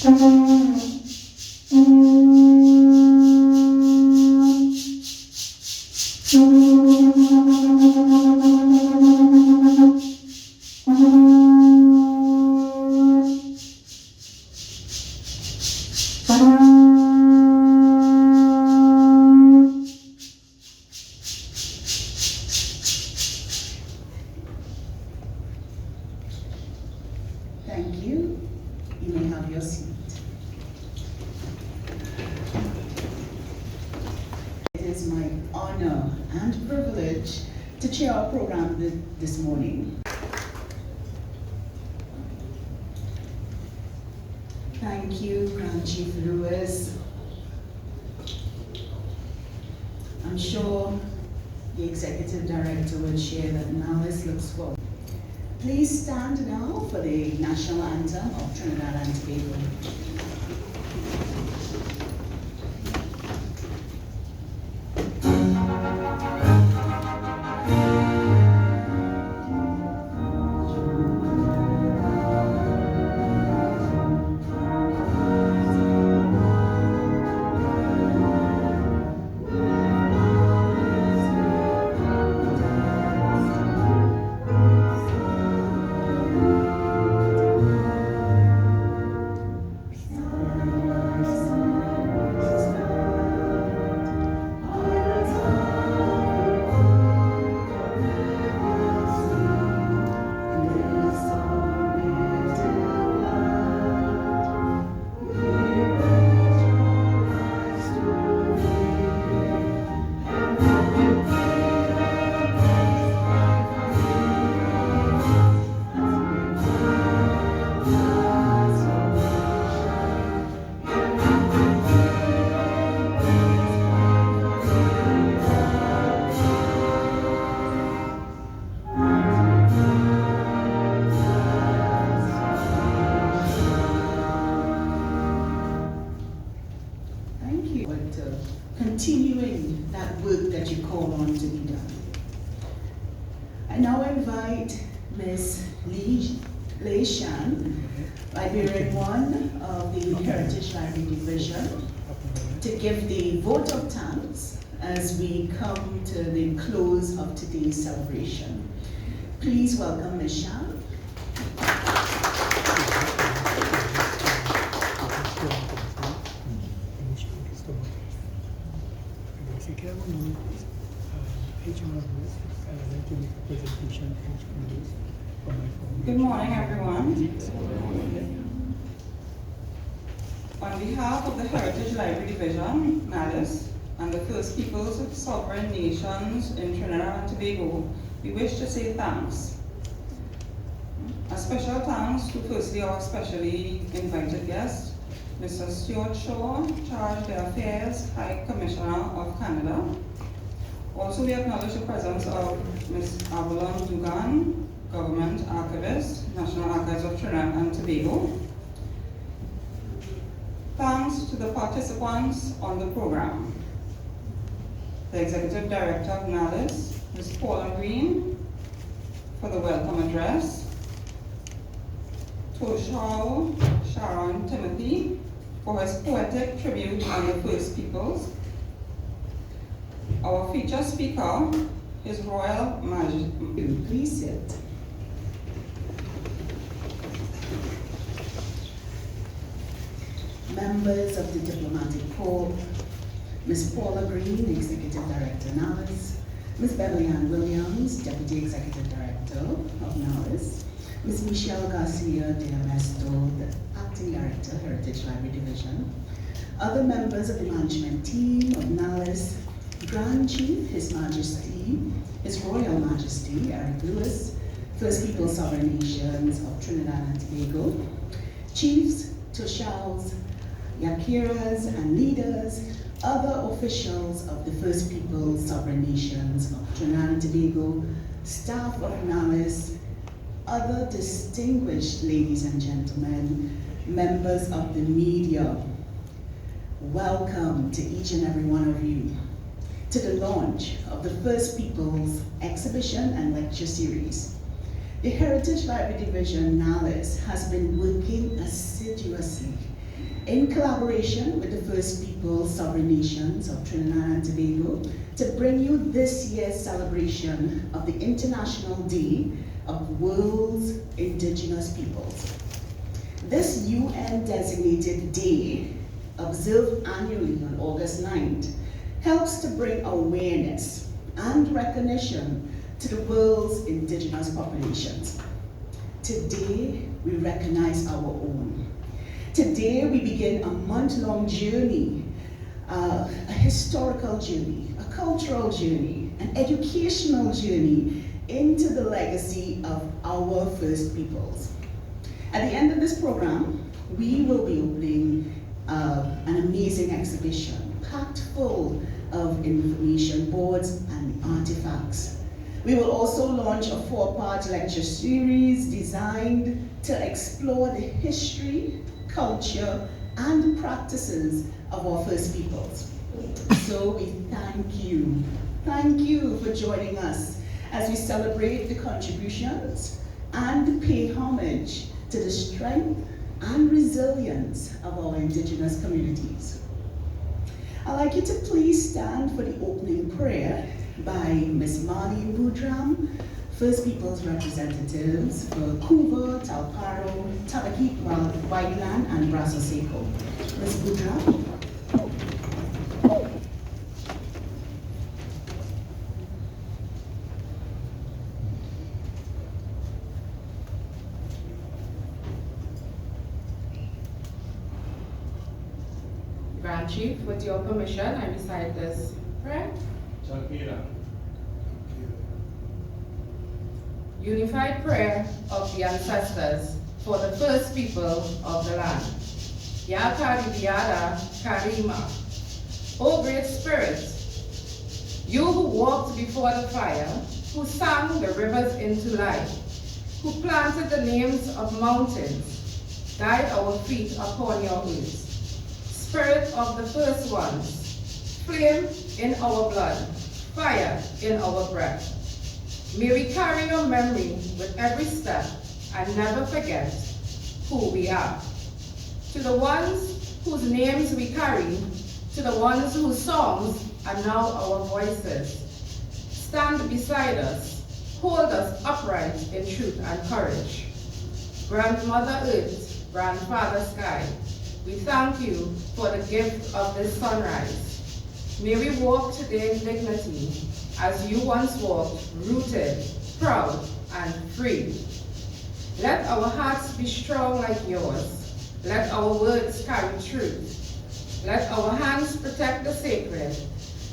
Thank you. You may have your seat. It is my honor and privilege to chair our program this morning. Thank you, Grand Chief Lewis. I'm sure the Executive Director will share that NALIS looks forward. Please stand now for the national anthem of Trinidad and Tobago. Continuing that work that you call on to be done. I now invite Ms. Lei Shan, Librarian 1 of the Heritage Library Division, to give the vote of thanks as we come to the close of today's celebration. Please welcome Ms. Shan. Good morning, everyone. On behalf of the Heritage Library Division, NALIS, and the First Peoples of Sovereign Nations in Trinidad and Tobago, we wish to say thanks. A special thanks to firstly our specially invited guest, Mr. Stuart Shaw, Charge d'Affaires High Commissioner of Canada. Also, we acknowledge the presence of Ms. Avalon Dugan, Government Archivist, National Archives of Trinidad and Tobago. Thanks to the participants on the program. The Executive Director of NALIS, Ms. Paula Green, for the welcome address. Toshao Sharon Timothy, for his poetic tribute on the First Peoples. Our featured speaker, His Royal Majesty. Please sit. Members of the Diplomatic Corps, Ms. Paula Green, Executive Director, NALIS, Ms. Beverly Ann Williams, Deputy Executive Director of NALIS, Ms. Michelle Garcia de Amesto, the Acting Director, Heritage Library Division, other members of the management team of NALIS, Grand Chief, His Majesty, His Royal Majesty, Eric Lewis, First Peoples Sovereign Nations of Trinidad and Tobago, Chiefs, Toshals, Yakiras, and leaders, other officials of the First Peoples Sovereign Nations of Trinidad and Tobago, staff of NALIS, other distinguished ladies and gentlemen, members of the media, welcome to each and every one of you to the launch of the First Peoples exhibition and lecture series. The Heritage Library Division, NALIS, has been working assiduously in collaboration with the First Peoples Sovereign Nations of Trinidad and Tobago, to bring you this year's celebration of the International Day of World's Indigenous Peoples. This UN-designated day, observed annually on August 9th, helps to bring awareness and recognition to the world's indigenous populations. Today, we recognize our own. Today, we begin a month-long journey, a historical journey, a cultural journey, an educational journey into the legacy of our First Peoples. At the end of this program, we will be opening an amazing exhibition packed full of information boards and artifacts. We will also launch a 4-part lecture series designed to explore the history, culture, and practices of our First Peoples. So we thank you. Thank you for joining us as we celebrate the contributions and pay homage to the strength and resilience of our indigenous communities. I'd like you to please stand for the opening prayer by Ms. Marlene Boudram, First Peoples representatives for Cuba, Talparo, Tabakit, Wailan, and Brasso Seco. Ms. Boudram. Grand Chief, with your permission, I recite this prayer. Unified prayer of the ancestors for the first people of the land. Ya Karibiada Karima. O Great Spirit, you who walked before the fire, who sang the rivers into life, who planted the names of mountains, guide our feet upon your earth. Spirit of the first ones, flame in our blood, fire in our breath. May we carry your memory with every step and never forget who we are. To the ones whose names we carry, to the ones whose songs are now our voices, stand beside us, hold us upright in truth and courage. Grandmother Earth, Grandfather Sky, we thank you for the gift of this sunrise. May we walk today in dignity as you once walked, rooted, proud, and free. Let our hearts be strong like yours. Let our words carry truth. Let our hands protect the sacred,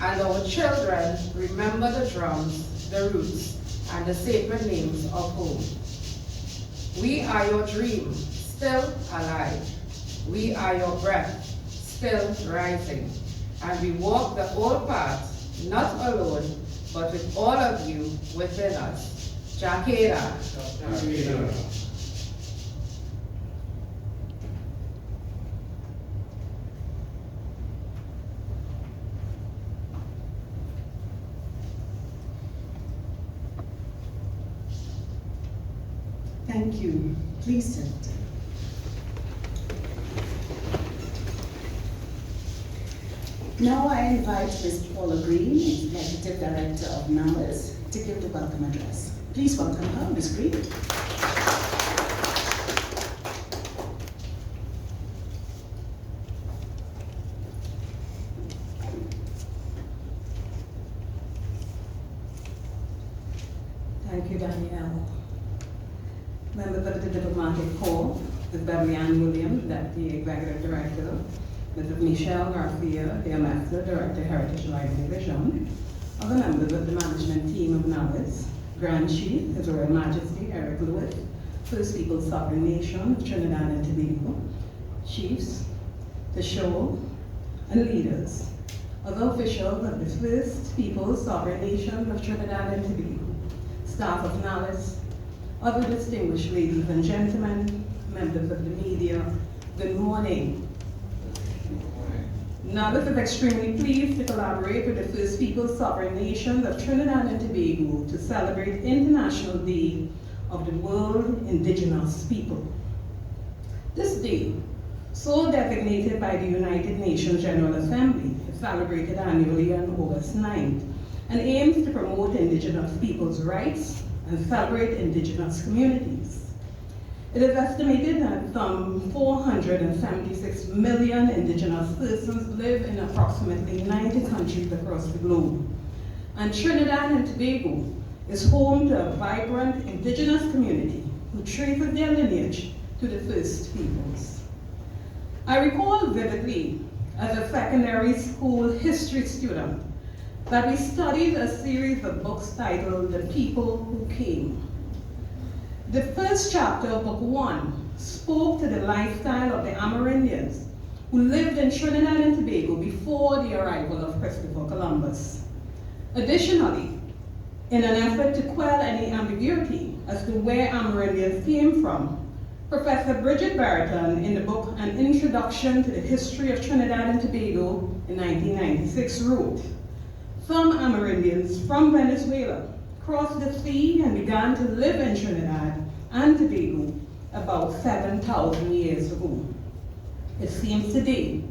and our children remember the drums, the roots, and the sacred names of home. We are your dream, still alive. We are your breath, still rising. And we walk the old path, not alone, but with all of you within us. Jakeda. Thank you. Please sit. Now I invite Ms. Paula Green, Executive Director of NALIS, to give the welcome address. Please welcome her, Ms. Green. Thank you, Danielle. Members of the Diplomatic Corps, Ms. Beverly Ann Williams, Deputy Executive Director, Mrs. Michelle Garcia, the Ambassador, Director, Heritage Life Division, other members of the management team of NALIS, Grand Chief, His Royal Majesty Eric Lewis, First Peoples Sovereign Nation of Trinidad and Tobago, chiefs, the show, and leaders, other officials of the First Peoples Sovereign Nation of Trinidad and Tobago, staff of NALIS, other distinguished ladies and gentlemen, members of the media, good morning. NALIS is extremely pleased to collaborate with the First Peoples Sovereign Nations of Trinidad and Tobago to celebrate International Day of the World Indigenous People. This day so designated by the United Nations General Assembly, is celebrated annually on August 9th, and aims to promote indigenous people's rights and celebrate indigenous communities. It is estimated that some 476 million indigenous persons live in approximately 90 countries across the globe. And Trinidad and Tobago is home to a vibrant indigenous community who traces their lineage to the First Peoples. I recall vividly, as a secondary school history student, that we studied a series of books titled The People Who Came. The first chapter of Book 1 spoke to the lifestyle of the Amerindians who lived in Trinidad and Tobago before the arrival of Christopher Columbus. Additionally, in an effort to quell any ambiguity as to where Amerindians came from, Professor Bridget Barton, in the book An Introduction to the History of Trinidad and Tobago in 1996, wrote, "Some Amerindians from Venezuela crossed the sea and began to live in Trinidad and Tobago about 7,000 years ago. It seems today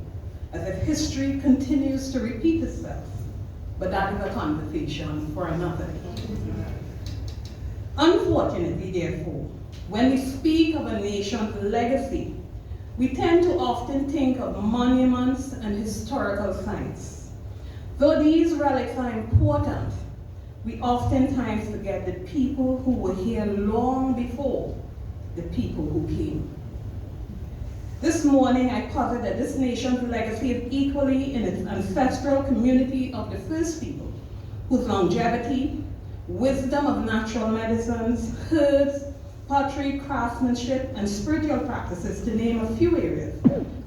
as if history continues to repeat itself, but that is a conversation for another day." Unfortunately, therefore, when we speak of a nation's legacy, we tend to often think of monuments and historical sites. Though these relics are important, we oftentimes forget the people who were here long before the people who came. This morning, I posit that this nation's legacy is equally in its ancestral community of the First People, whose longevity, wisdom of natural medicines, herbs, pottery, craftsmanship, and spiritual practices, to name a few areas,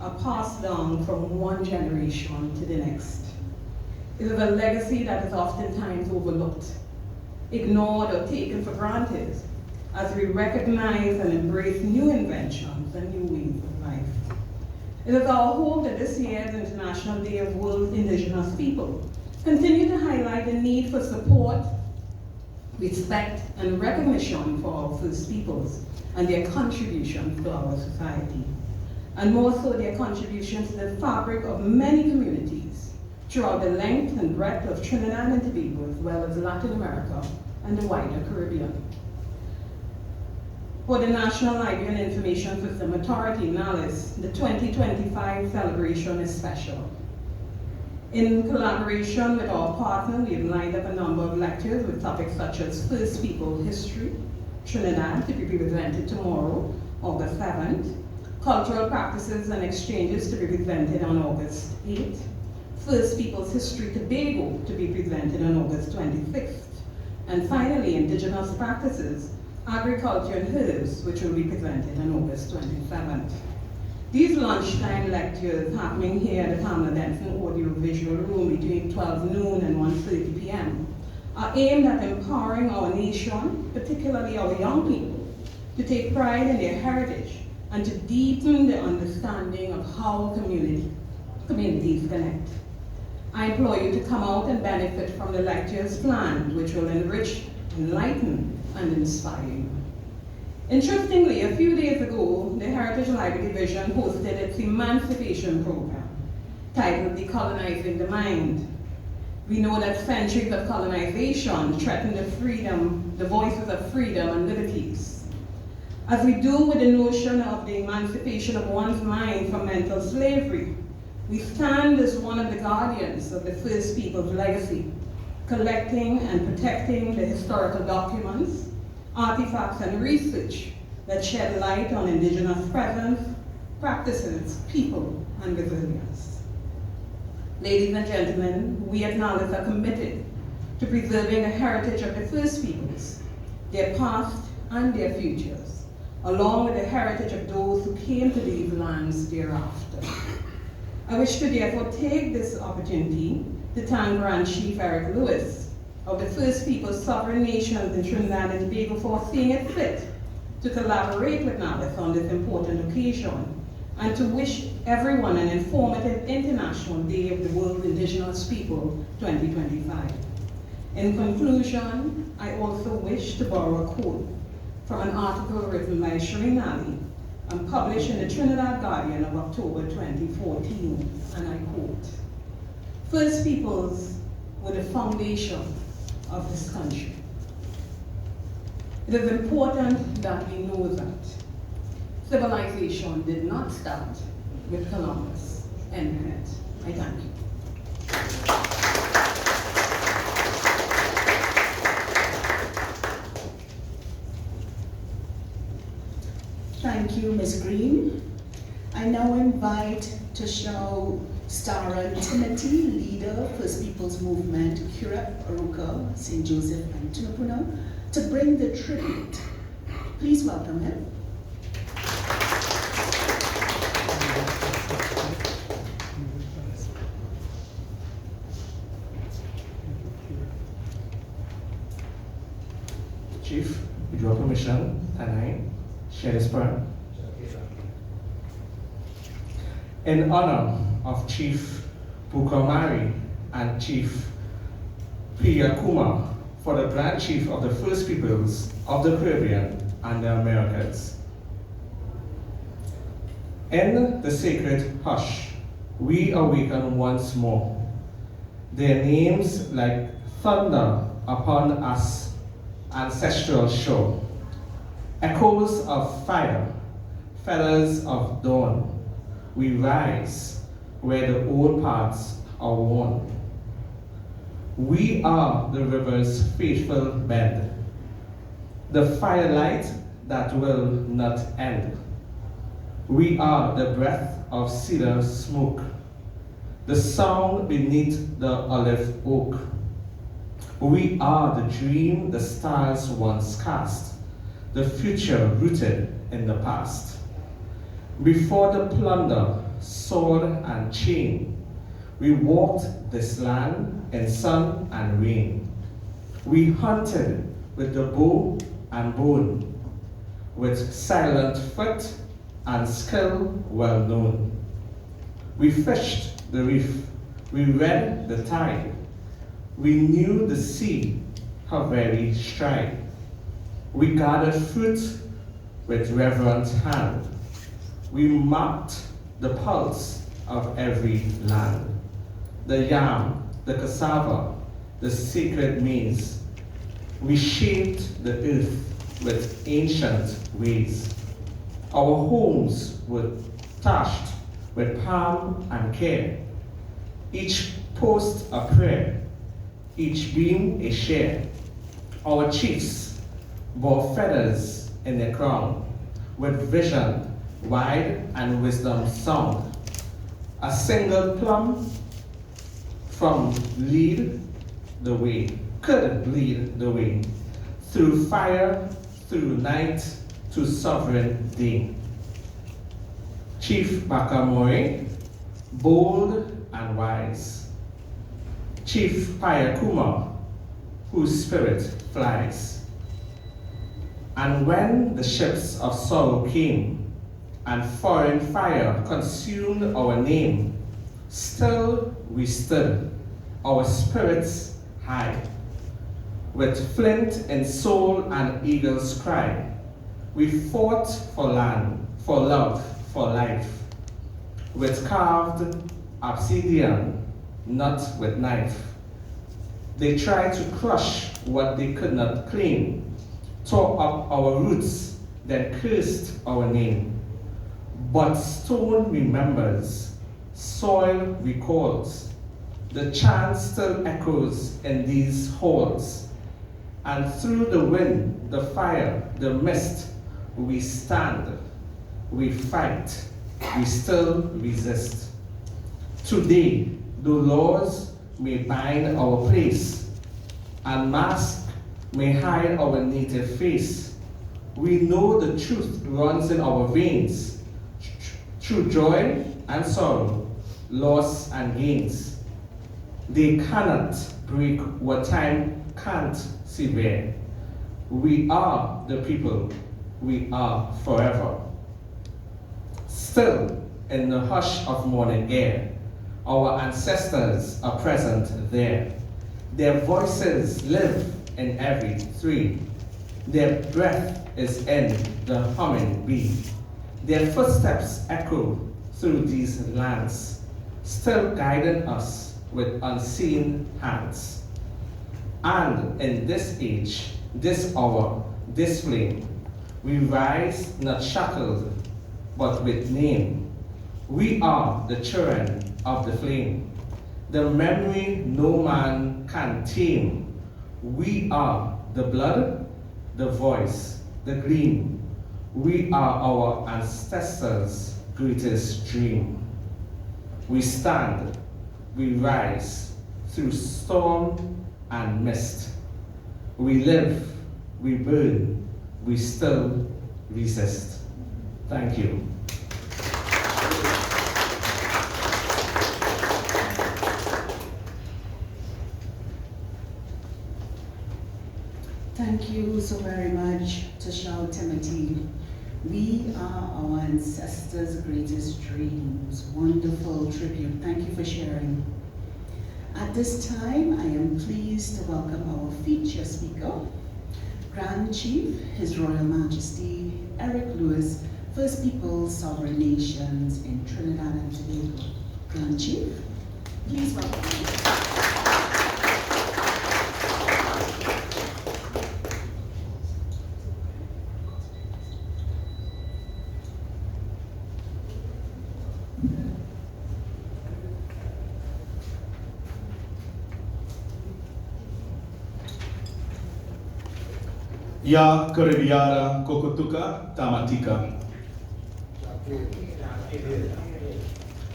are passed down from one generation to the next. It is a legacy that is oftentimes overlooked, ignored, or taken for granted as we recognize and embrace new inventions and new ways of life. It is our hope that this year's International Day of World Indigenous People continue to highlight the need for support, respect, and recognition for our First Peoples and their contributions to our society, and more so their contributions to the fabric of many communities throughout the length and breadth of Trinidad and Tobago, as well as Latin America and the wider Caribbean. For the National Library and Information System Authority, NALIS, the 2025 celebration is special. In collaboration with our partner, we have lined up a number of lectures with topics such as First People History, Trinidad, to be presented tomorrow, August 7th, Cultural Practices and Exchanges, to be presented on August 8th, First People's History Tobago, to be presented on August 26th, and finally, Indigenous Practices, Agriculture and Herbs, which will be presented on August 27th. These lunchtime lectures happening here at the Pamela Denson Audio Visual Room between 12 noon and 1:30 p.m. are aimed at empowering our nation, particularly our young people, to take pride in their heritage and to deepen the understanding of how communities connect. I implore you to come out and benefit from the lectures planned, which will enrich, enlighten, and inspire you. Interestingly, a few days ago, the Heritage Library Division hosted its emancipation program, titled Decolonizing the Mind. We know that centuries of colonization threaten the voices of freedom and liberties. As we do with the notion of the emancipation of one's mind from mental slavery, we stand as one of the guardians of the First People's legacy, collecting and protecting the historical documents, artifacts, and research that shed light on Indigenous presence, practices, people, and resilience. Ladies and gentlemen, we at NALIS are committed to preserving the heritage of the First Peoples, their past and their futures, along with the heritage of those who came to these lands thereafter. I wish to therefore take this opportunity to thank Grand Chief Eric Lewis of the First Peoples Sovereign Nations in Trinidad and Tobago for seeing it fit to collaborate with NALIS on this important occasion, and to wish everyone an informative International Day of the World Indigenous People 2025. In conclusion, I also wish to borrow a quote from an article written by Shireen Ali and published in the Trinidad Guardian of October 2014, and I quote, "First Peoples were the foundation of this country. It is important that we know that civilization did not start with Columbus." End quote. I thank you. Thank you, Ms. Green. I now invite to show Stara Timothy, leader, First Peoples Movement, Kirep, Aruka, St. Joseph, and Tunapuna, to bring the tribute. Please welcome him. Chief, with your permission, can I share this prayer? In honor of Chief Bukamari and Chief Priyakuma for the Grand Chief of the First Peoples of the Caribbean and the Americas. In the sacred hush, we awaken once more. Their names like thunder upon us ancestral shore. Echoes of fire, feathers of dawn. We rise where the old paths are worn. We are the river's faithful bed, the firelight that will not end. We are the breath of cedar smoke, the sound beneath the olive oak. We are the dream the stars once cast, the future rooted in the past. Before the plunder, sword, and chain, we walked this land in sun and rain. We hunted with the bow and bone, with silent foot and skill well known. We fished the reef, we read the tide, we knew the sea, her very stride. We gathered fruit with reverent hand. We mapped the pulse of every land. The yam, the cassava, the sacred maize. We shaped the earth with ancient ways. Our homes were thatched with palm and care. Each post a prayer, each beam a share. Our chiefs bore feathers in their crown, with vision wide and wisdom sound. A single plum from lead the way, could lead the way, through fire, through night, to sovereign day. Chief Bakamori, bold and wise. Chief Payakuma, whose spirit flies. And when the ships of sorrow came, and foreign fire consumed our name, still we stood, our spirits high. With flint in soul and eagle's cry, we fought for land, for love, for life. With carved obsidian, not with knife. They tried to crush what they could not claim, tore up our roots, then cursed our name. But stone remembers, soil recalls, the chant still echoes in these halls. And through the wind, the fire, the mist, we stand, we fight, we still resist. Today, though laws may bind our place, and masks may hide our native face, we know the truth runs in our veins, through joy and sorrow, loss and gains. They cannot break what time can't sever. We are the people, we are forever. Still, in the hush of morning air, our ancestors are present there. Their voices live in every tree. Their breath is in the humming bee. Their footsteps echo through these lands, still guiding us with unseen hands. And in this age, this hour, this flame, we rise not shackled, but with name. We are the children of the flame, the memory no man can tame. We are the blood, the voice, the gleam. We are our ancestors' greatest dream. We stand, we rise through storm and mist. We live, we burn, we still resist. Thank you. Thank you so very much, Tashal Timothy. We are our ancestors' greatest dreams. Wonderful tribute. Thank you for sharing. At this time, I am pleased to welcome our feature speaker, Grand Chief, His Royal Majesty Eric Lewis, First Peoples Sovereign Nations in Trinidad and Tobago. Grand Chief, please welcome. Ya Karibiara Kokotuka Tamatika.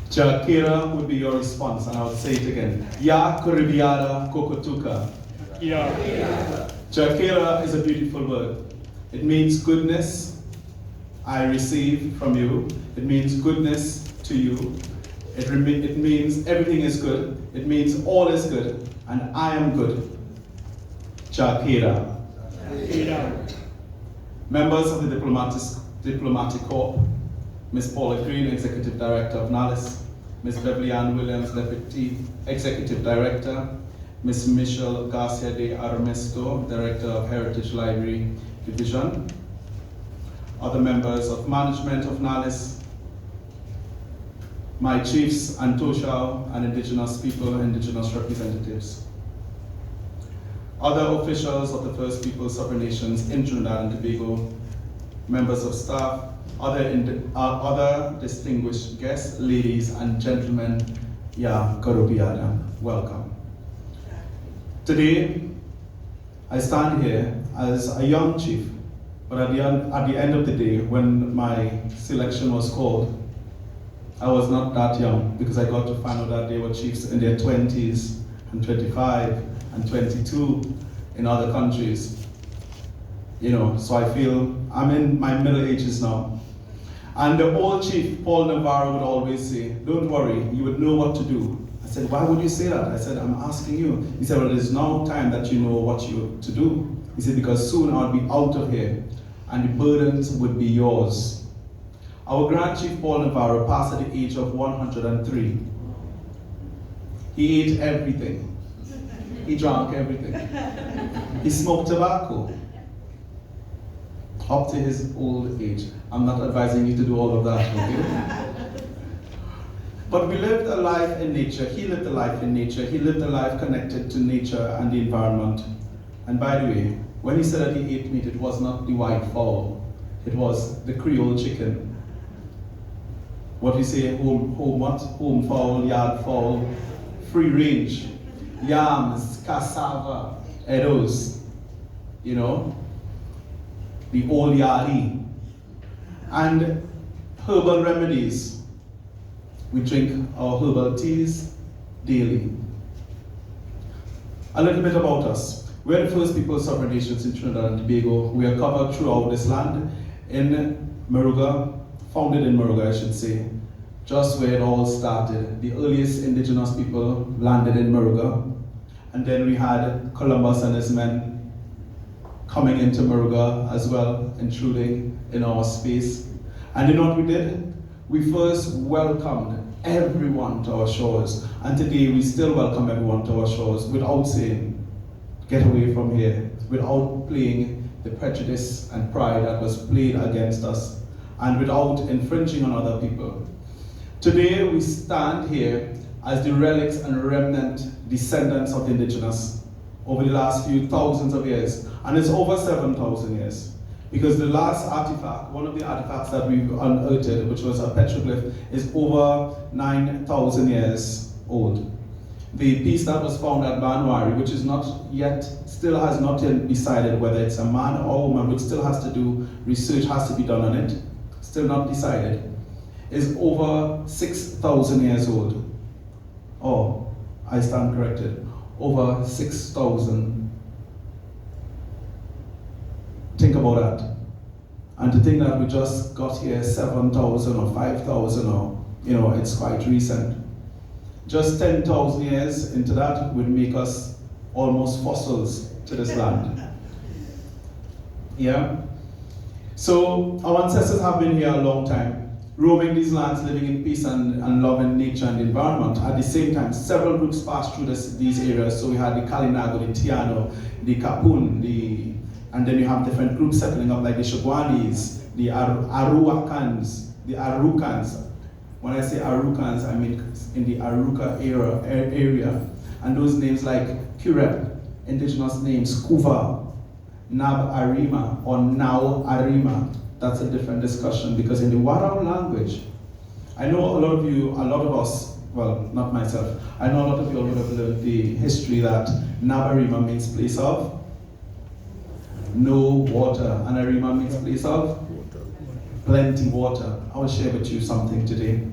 Jakira would be your response, and I would say it again. Ya Karibiara Kokotuka. Yeah. Jakira is a beautiful word. It means goodness I receive from you. It means goodness to you. It means everything is good. It means all is good, and I am good. Jakira. Members of the Diplomatic Corps, Ms. Paula Green, Executive Director of NALIS, Ms. Beverly Ann Williams, Deputy Executive Director, Ms. Michelle Garcia de Armesto, Director of Heritage Library Division, other members of management of NALIS, my chiefs and Toshal and Indigenous people, Indigenous representatives, other officials of the First Peoples Sovereign Nations in Trinidad and Tobago, members of staff, other distinguished guests, ladies and gentlemen, Ya Karubiada, welcome. Today, I stand here as a young chief, but at the end of the day, when my selection was called, I was not that young, because I got to find out that they were chiefs in their 20s and 25 and 22 in other countries. You know, so I feel I'm in my middle ages now. And the old chief, Paul Navarro, would always say, don't worry, you would know what to do. I said, why would you say that? I said, I'm asking you. He said, well, there's now time that you know what you're to do. He said, because soon I'll be out of here, and the burdens would be yours. Our Grand Chief Paul Navarro passed at the age of 103. He ate everything. He drank everything. He smoked tobacco up to his old age. I'm not advising you to do all of that, okay? But we lived a life in nature. He lived a life in nature. He lived a life connected to nature and the environment. And by the way, when he said that he ate meat, it was not the white fowl. It was the Creole chicken. What we say, home fowl, yard fowl, free range, yams, cassava, edos, you know, the old yari, and herbal remedies. We drink our herbal teas daily. A little bit about us. We're the First Peoples Sovereign Nations in Trinidad and Tobago. We are covered throughout this land in Moruga, founded in Moruga, I should say, just where it all started. The earliest indigenous people landed in Moruga, and then we had Columbus and his men coming into Moruga as well, intruding in our space. And you know what we did? We first welcomed everyone to our shores, and today we still welcome everyone to our shores without saying, get away from here, without playing the prejudice and pride that was played against us. and without infringing on other people. Today we stand here as the relics and remnant descendants of the indigenous over the last few thousands of years, and it's over 7,000 years. Because the last artifact, one of the artifacts that we've unearthed, which was a petroglyph, is over 9,000 years old. The piece that was found at Banwari, which is not yet, still has not yet decided whether it's a man or a woman, which still has to do, research has to be done on it, still not decided, is over 6,000 years old. Oh, I stand corrected, over 6,000. Think about that. And to think that we just got here 7,000 or 5,000 or, it's quite recent. Just 10,000 years into that would make us almost fossils to this land. Yeah? So our ancestors have been here a long time, roaming these lands, living in peace and loving nature and the environment. At the same time, several groups passed through these areas. So we had the Kalinago, the Tiano, the Kapun, and then you have different groups settling up like the Shogwanis, the Aruakans, the Arukans. When I say Arukans, I mean in the Aruka area. And those names like Kurep, indigenous names, Kuva, Nab Arima, or Nau Arima. That's a different discussion because in the Warao language, I know a lot of us, well, not myself, I know a lot of you would have learned the history that Nab Arima means place of no water, and Arima means place of plenty water. I will share with you something today.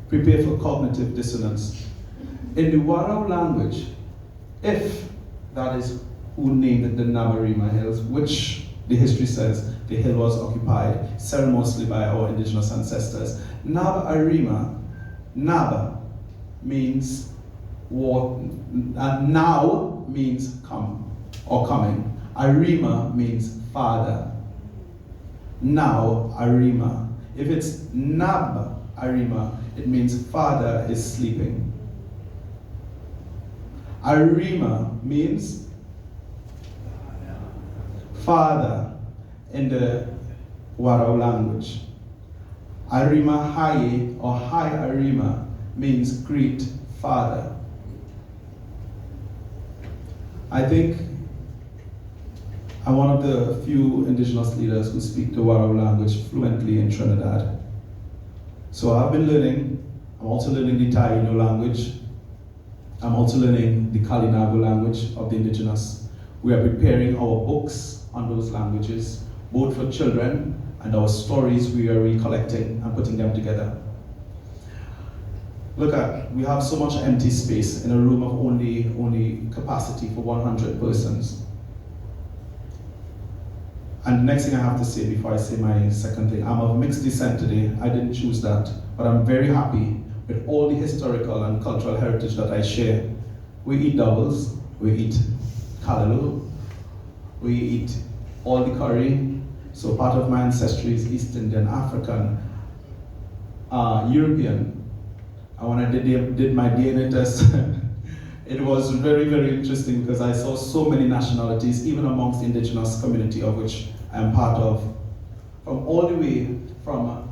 Prepare for cognitive dissonance. In the Warao language, if that is who named the Nabarima Hills, which the history says the hill was occupied ceremoniously by our indigenous ancestors, Nab Arima, Nab means war, now means come or coming. Arima means father. Now Arima. If it's Nab Arima, it means father is sleeping. Arima means father in the Warao language. Arima Haye or Hai Arima means great father. I think I'm one of the few indigenous leaders who speak the Warao language fluently in Trinidad. So I've been learning. I'm also learning the Taino language. I'm also learning the Kalinago language of the indigenous. We are preparing our books on those languages, both for children and our stories we are recollecting and putting them together. Look at, we have so much empty space in a room of only capacity for 100 persons. And the next thing I have to say before I say my second thing, I'm of mixed descent today. I didn't choose that, but I'm very happy with all the historical and cultural heritage that I share. We eat doubles, we eat callaloo, we eat all the curry. So part of my ancestry is East Indian, African, European. And when I did my DNA test, it was very, very interesting because I saw so many nationalities, even amongst the indigenous community of which I'm part of, from all the way from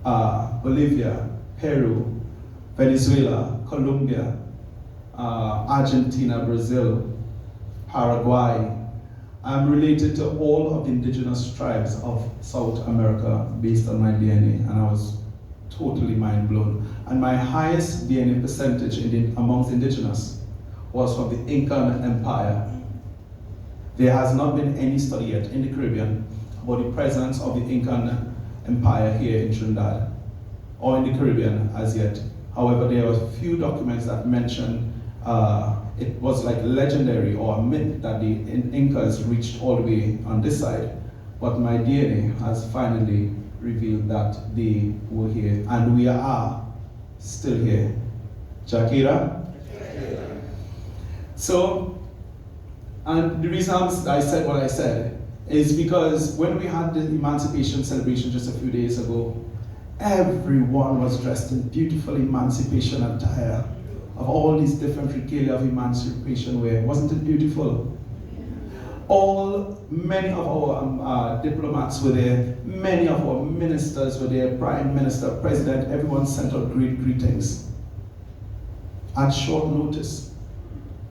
Bolivia, Peru, Venezuela, Colombia, Argentina, Brazil, Paraguay. I'm related to all of the indigenous tribes of South America based on my DNA, and I was totally mind blown. And my highest DNA percentage amongst indigenous was from the Incan Empire. There has not been any study yet in the Caribbean about the presence of the Incan Empire here in Trinidad, or in the Caribbean as yet. However, there are a few documents that mention it was like legendary or a myth that the Incas reached all the way on this side. But my DNA has finally revealed that they were here, and we are still here. Jakira? So, and the reason I said what I said is because when we had the emancipation celebration just a few days ago, everyone was dressed in beautiful emancipation attire of all these different regalia of emancipation wear. Wasn't it beautiful? Many of our diplomats were there, many of our ministers were there, Prime Minister, President, everyone sent out great greetings. At short notice,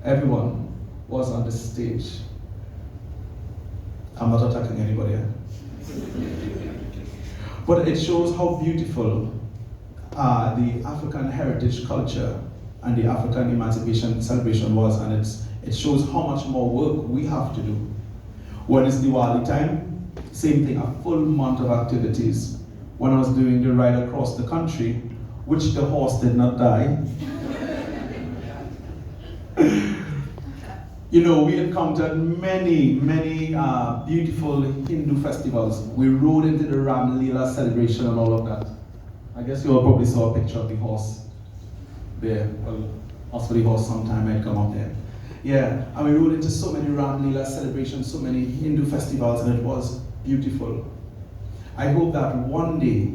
everyone was on the stage. I'm not attacking anybody here. But it shows how beautiful the African heritage culture and the African Emancipation celebration was, and it shows how much more work we have to do. When it's Diwali time, same thing, a full month of activities. When I was doing the ride across the country, which the horse did not die, we encountered many beautiful Hindu festivals. We rode into the Ram Leela celebration and all of that. I guess you all probably saw a picture of the horse there. Well, ask for the horse sometime, I'd come up there. Yeah, and we rode into so many Ram Leela celebrations, so many Hindu festivals, and it was beautiful. I hope that one day,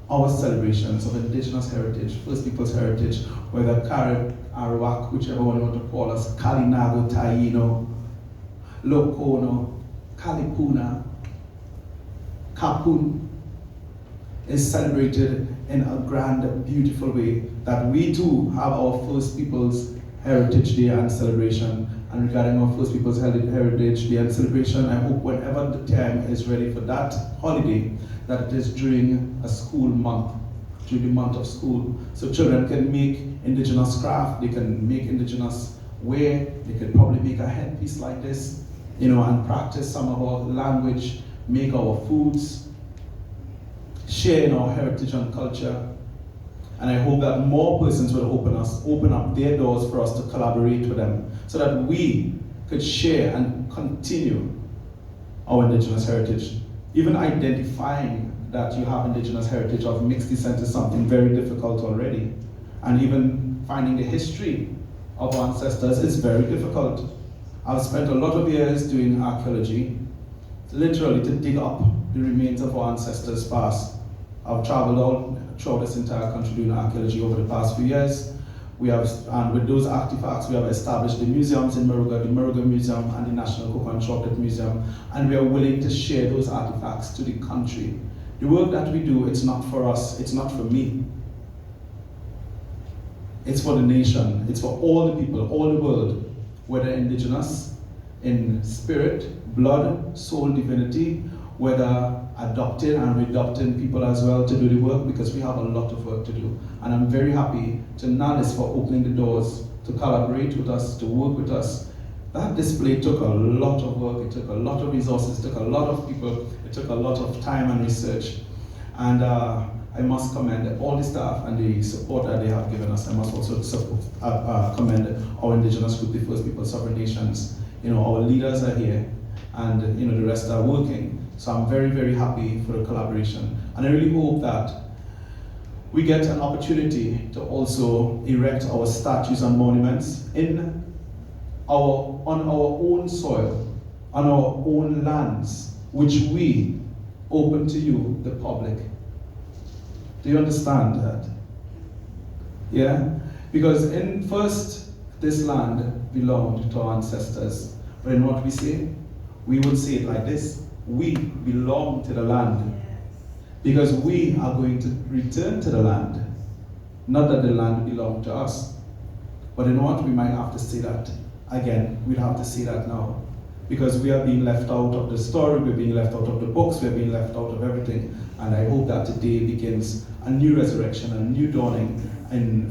our celebrations of indigenous heritage, First Peoples heritage, whether Carib, Arawak, whichever one you want to call us, Kalinago, Taino, Lokono, Kalipuna, Kapun, is celebrated in a grand, beautiful way, that we too have our First Peoples Heritage Day and celebration. And regarding our First Peoples Heritage Day and celebration, I hope whenever the time is ready for that holiday, that it is during a school month, during the month of school. So children can make indigenous craft, they can make indigenous wear, they could probably make a headpiece like this, and practice some of our language, make our foods, share in our heritage and culture. And I hope that more persons will open up their doors for us to collaborate with them, so that we could share and continue our indigenous heritage. Even identifying that you have indigenous heritage of mixed descent is something very difficult already. And even finding the history of our ancestors is very difficult. I've spent a lot of years doing archaeology, literally to dig up the remains of our ancestors past. I've traveled all throughout this entire country doing archaeology over the past few years. And with those artifacts, we have established the museums in Muruga, the Muruga Museum and the National Cocoa and Chocolate Museum, and we are willing to share those artifacts to the country. The work that we do, it's not for us, it's not for me. It's for the nation, it's for all the people, all the world, whether indigenous, in spirit, blood, soul, divinity, whether adopted and redopting people as well to do the work, because we have a lot of work to do. And I'm very happy to Nalis for opening the doors, to collaborate with us, to work with us. That display took a lot of work, it took a lot of resources, it took a lot of people, it took a lot of time and research. And I must commend all the staff and the support that they have given us. I must also commend our indigenous group, the First People Sovereign Nations. Our leaders are here, and the rest are working. So I'm very, very happy for the collaboration. And I really hope that we get an opportunity to also erect our statues and monuments on our own soil, on our own lands, which we open to you, the public. Do you understand that? Yeah? Because this land belonged to our ancestors. But in what we say, we would say it like this: we belong to the land, because we are going to return to the land. Not that the land belonged to us, but you know what, we might have to say that again. We'd have to say that now, because we are being left out of the story, we're being left out of the books, we're being left out of everything. And I hope that today begins a new resurrection, a new dawning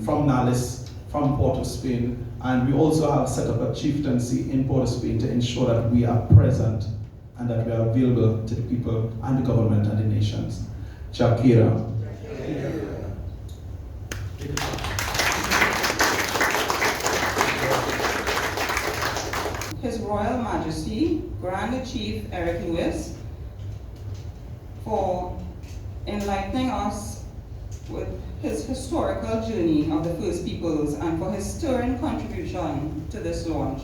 from Nalis, from Port of Spain. And we also have set up a chieftaincy in Port of Spain to ensure that we are present and that we are available to the people and the government and the nations. Chakira. His Royal Majesty, Grand Chief Eric Lewis, for enlightening us with his historical journey of the First Peoples and for his stirring contribution to this launch.